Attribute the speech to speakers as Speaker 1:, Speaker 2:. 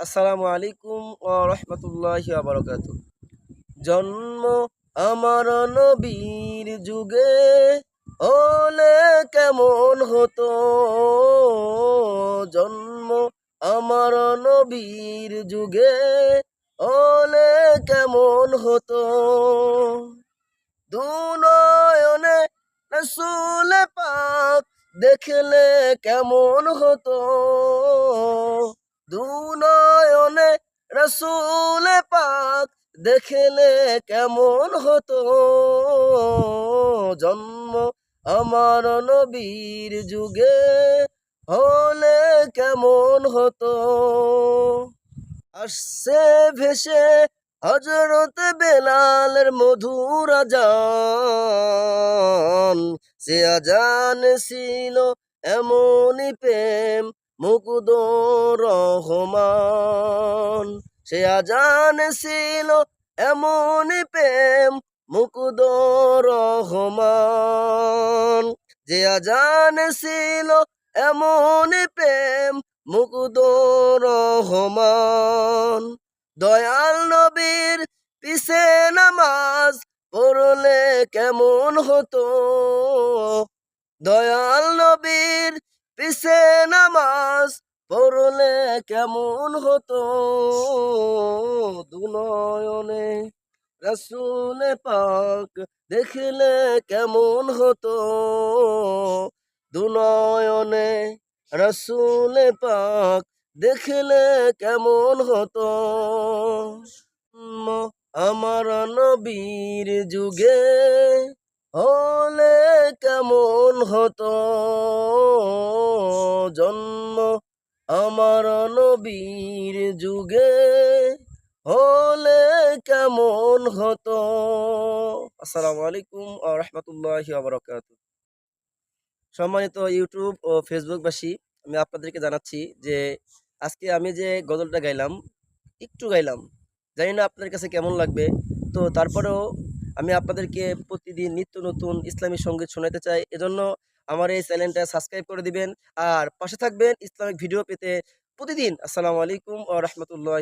Speaker 1: আসসালামু আলাইকুম ওয়া রাহমাতুল্লাহি ওয়া বারাকাতুহু। জন্ম আমার নবীর যুগে হলে কেমন হতো। জন্ম আমার নবীর যুগে হলে কেমন হতো। দুনয়নে রসুল পাক দেখলে কেমন হতো। দুনয়নে রসুল পাক দেখলে কেমন হতো। জন্ম আমার নবীর যুগে হলে কেমন হতো। আসছে ভেসে হযরত বেলালের মধুর আজান, সে আজান ছিল এমনই প্রেম মুগ্ধ রহমান। সে আজান ছিল এমনই প্রেম মুগ্ধ রহমান। যে আজান ছিল এমনই প্রেম মুগ্ধ রহমান। দয়াল নবীর পিছে নামাজ পড়লে কেমন হতো। দয়াল নবীর পিছে নামাজ পড়লে কেমন হতো। দুনয়নে রসুল পাক দেখলে কেমন হতো। দুনয়নে রসুল পাক দেখলে কেমন হতো। আমার নবীর যুগে হলে কেমন হতো। জন্ম আমার নবীর যুগে হলে কেমন হতো। আসসালামু আলাইকুম ওয়া রাহমাতুল্লাহি ওয়া বারাকাতুহু। সম্মানিত ইউটিউব ও ফেসবুকবাসী, আমি আপনাদেরকে জানাচ্ছি যে আজকে আমি যে গজলটা গাইলাম, একটু গাইলাম, জানি না আপনাদের কাছে কেমন লাগবে। তো তারপরেও আমি আপনাদেরকে প্রতিদিন নিত্য নতুন ইসলামী সঙ্গীত শোনাতে চাই। এজন্য আমার এই চ্যানেলটা সাবস্ক্রাইব করে দিবেন আর পাশে থাকবেন ইসলামিক ভিডিও পেতে প্রতিদিন। আসসালামু আলাইকুম ওয়া রাহমাতুল্লাহ।